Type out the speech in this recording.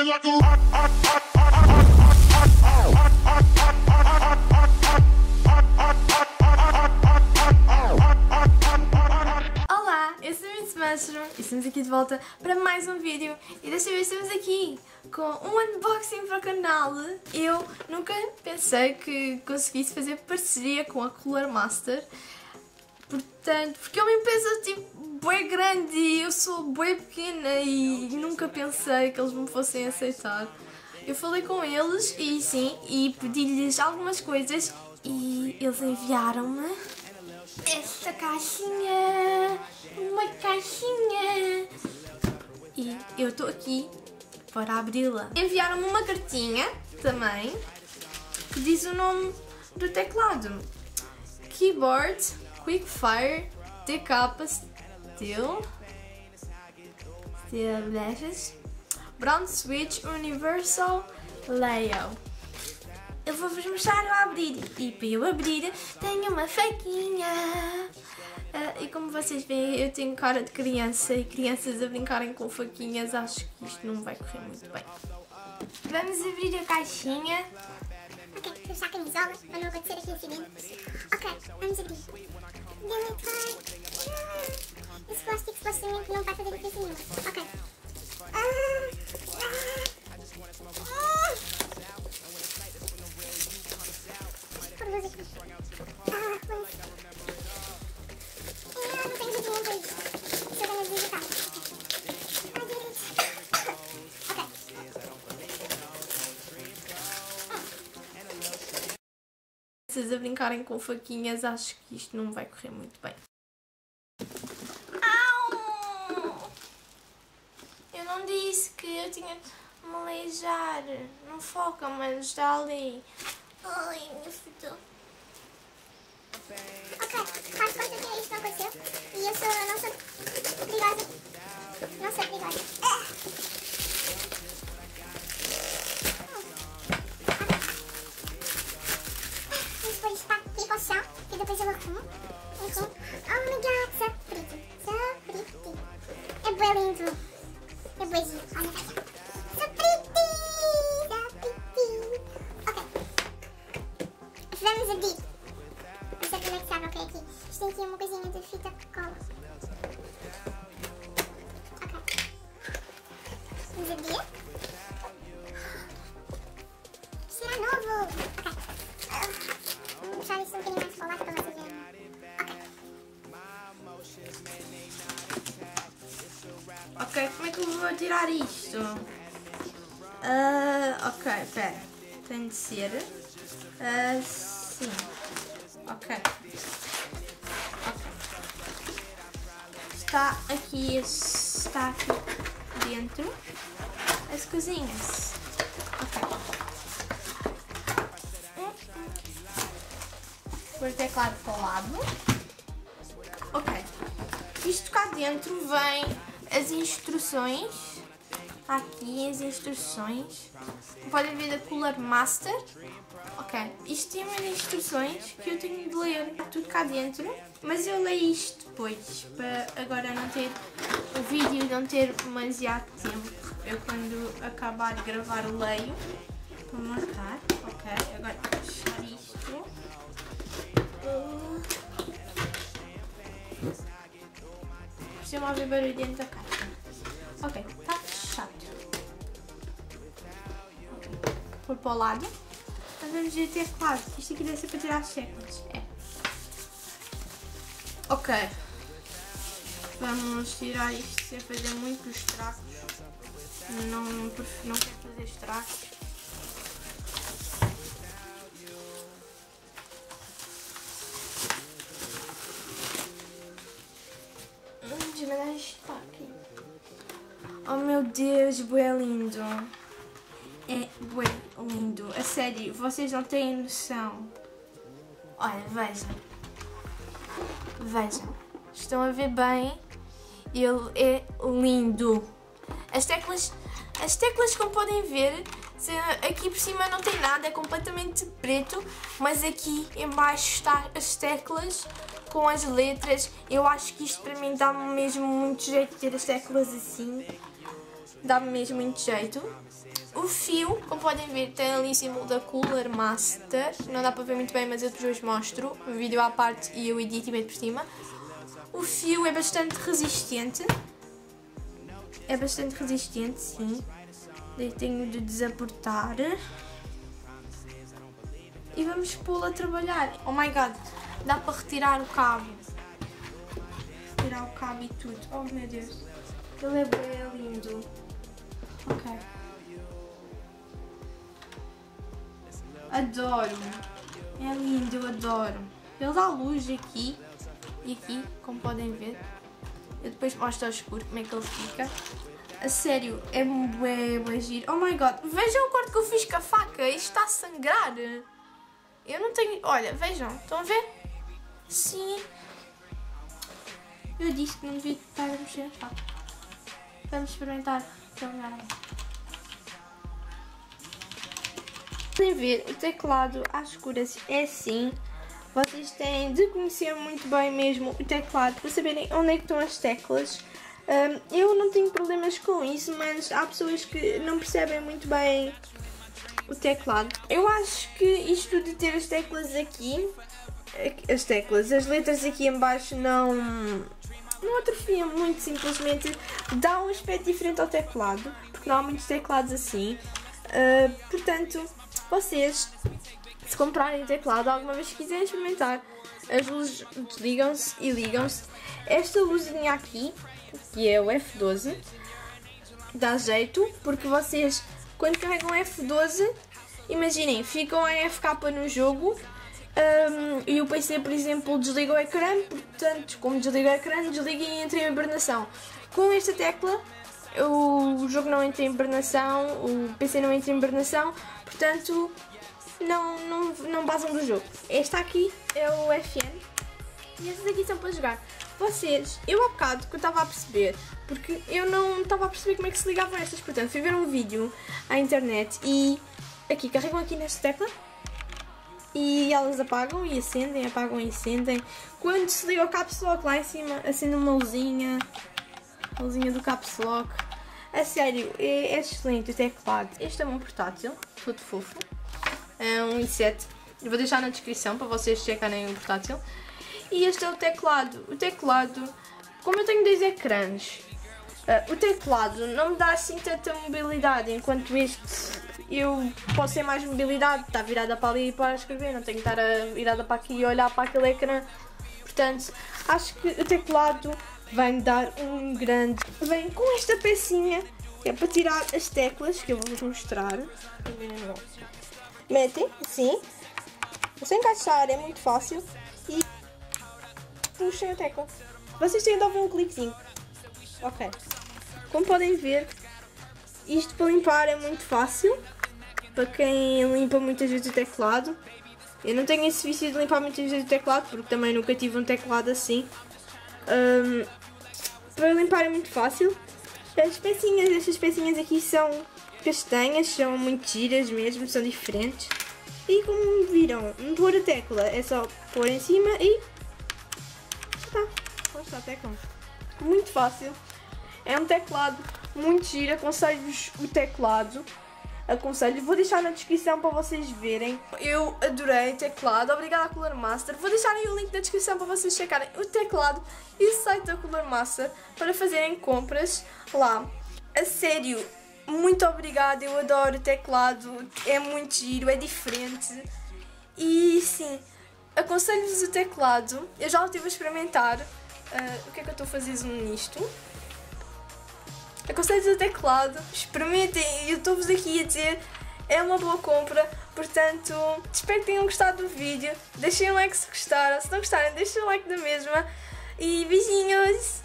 Olá, eu sou a Miss Mushroom e estamos aqui de volta para mais um vídeo e desta vez estamos aqui com um unboxing para o canal. Eu nunca pensei que conseguisse fazer parceria com a Cooler Master, portanto, porque é uma empresa tipo bué grande e eu sou bué pequena e nunca pensei que eles me fossem aceitar. Eu falei com eles e sim, e pedi-lhes algumas coisas e eles enviaram-me esta caixinha, uma caixinha, e eu estou aqui para abri-la. Enviaram-me uma cartinha também que diz o nome do teclado: Keyboard Quickfire TK Steel Lashes Brown Switch Universal Layout. Eu vou-vos mostrar a abrir, e para eu abrir tenho uma faquinha. E como vocês veem, eu tenho cara de criança e crianças a brincarem com faquinhas, acho que isto não vai correr muito bem. Vamos abrir a caixinha. Ok, fechar a camisola para não acontecer aqui acidentes. Ok, vamos abrir. Esse plástico supostamente não vai fazer diferença nenhuma. Ok. Vocês a brincarem com faquinhas, acho que isto não vai correr muito bem. Au! Eu não disse que eu tinha de me aleijar. Não foca, mas está ali. Ai, minha filha. Ok, faz conta que isto não aconteceu. E eu não sou perigosa. Não sou perigosa. Vamos pôr isto aqui para o chão, que depois eu arrumo. Oh my god, so pretty. So pretty. É bem lindo. É bem lindo. Olha, veja. So pretty. So pretty. Ok. Vamos abrir. Não sei como é que sabe, ok, aqui. Isto tem aqui uma coisinha de fita cola. Ok. Vamos abrir. Isto era novo. Ok. Vou puxar isto um bocadinho mais para o lado para vocês verem. Ok. Ok, como é que eu vou tirar isto? Ok, pera. Tem de ser assim. Ok. Está aqui dentro as coisinhas. Ok. Pôr o teclado para o lado. Ok. Isto cá dentro vem as instruções. Aqui as instruções. Podem ver da Cooler Master. Ok, isto tem umas instruções que eu tenho de ler tudo cá dentro, mas eu leio isto depois, para agora não ter o vídeo, não ter demasiado tempo. Eu quando acabar de gravar leio, para marcar. Ok, agora vou fechar isto. Costuma ouvir barulho dentro da caixa. Ok, está fechado. Pôr para o lado. Vamos ver teclado. Isto aqui deve ser para tirar as teclas. É. Ok. Vamos tirar isto sem fazer muitos estragos. Não quero fazer estragos. Desmandar isto para aqui. Oh meu Deus, bué lindo. É bué lindo. A sério, vocês não têm noção. Olha, vejam. Vejam. Estão a ver bem? Ele é lindo. As teclas, como podem ver, aqui por cima não tem nada, é completamente preto, mas aqui em baixo está as teclas com as letras. Eu acho que isto para mim dá mesmo muito jeito de ter as teclas assim. dá-me mesmo muito jeito. O fio, como podem ver, tem ali em símbolo da Cooler Master. Não dá para ver muito bem, mas eu depois mostro. O vídeo à parte e eu edito e meto por cima. O fio é bastante resistente. É bastante resistente, sim. Daí tenho de desapertar. E vamos pô-lo a trabalhar. Oh my god, dá para retirar o cabo. Retirar o cabo e tudo. Oh meu Deus. Ele é bem lindo. Ok. Adoro. É lindo, eu adoro. Ele dá luz aqui e aqui, como podem ver. Eu depois mostro ao escuro como é que ele fica. A sério, é bué giro. Oh my god, vejam o corte que eu fiz com a faca. Isto está a sangrar. Eu não tenho... Olha, vejam, estão a ver? Sim. Eu disse que não devia estar a mexer a faca. Vamos experimentar trabalhar. Podem ver, o teclado às escuras é assim. Vocês têm de conhecer muito bem mesmo o teclado para saberem onde é que estão as teclas. Eu não tenho problemas com isso, mas há pessoas que não percebem muito bem o teclado. Eu acho que isto de ter as teclas aqui, as letras aqui em baixo não atrofiam muito, simplesmente dá um aspecto diferente ao teclado, porque não há muitos teclados assim. Portanto, vocês, se comprarem teclado, alguma vez que quiserem experimentar, as luzes desligam-se e ligam-se. Esta luzinha aqui, que é o F12, dá jeito, porque vocês, quando carregam F12, imaginem, ficam a AFK no jogo e o PC, por exemplo, desliga o ecrã, portanto, como desliga o ecrã, desliga e entra em hibernação. Com esta tecla, o jogo não entra em hibernação, o PC não entra em hibernação, portanto não passam do jogo. Esta aqui é o FN e estas aqui são para jogar. Vocês, eu há bocado que eu estava a perceber, porque eu não estava a perceber como é que se ligavam estas, portanto fui ver um vídeo à internet e aqui carregam aqui nesta tecla e elas apagam e acendem, apagam e acendem. Quando se liga o caps lock lá em cima, acende uma luzinha. A luzinha do caps lock. A sério, é excelente o teclado. Este é um portátil, todo fofo. É um i7. Eu vou deixar na descrição para vocês checarem o portátil. E este é o teclado. O teclado, como eu tenho 2 ecrãs, o teclado não me dá assim tanta mobilidade, enquanto este eu posso ter mais mobilidade. Está virada para ali para escrever, não tenho que estar virada para aqui e olhar para aquele ecrã. Portanto, acho que o teclado vai-me dar um grande... Vem com esta pecinha, que é para tirar as teclas, que eu vou-vos mostrar. Metem, assim. Se encaixar é muito fácil. E puxem a tecla. Vocês têm de ouvir um cliquezinho. Ok. Como podem ver, isto para limpar é muito fácil. Para quem limpa muitas vezes o teclado. Eu não tenho esse vício de limpar muitas vezes o teclado, porque também nunca tive um teclado assim. Para limpar é muito fácil. Estas pecinhas aqui são castanhas, são muito giras mesmo, são diferentes. E como viram, pôr a tecla é só pôr em cima e tá, está a tecla. Muito fácil. É um teclado muito giro, aconselho-vos o teclado. Vou deixar na descrição para vocês verem. Eu adorei o teclado, obrigada à Cooler Master. Vou deixar aí o link na descrição para vocês checarem o teclado e o site da Cooler Master para fazerem compras lá. A sério, muito obrigada, eu adoro o teclado, é muito giro, é diferente. E sim, aconselho-vos o teclado, eu já o estive a experimentar. O que é que eu estou a fazer zoom nisto? Aconselho o teclado, experimentem, eu estou-vos aqui a dizer, é uma boa compra, portanto, espero que tenham gostado do vídeo, deixem um like se gostaram, se não gostarem, deixem um like da mesma, e beijinhos!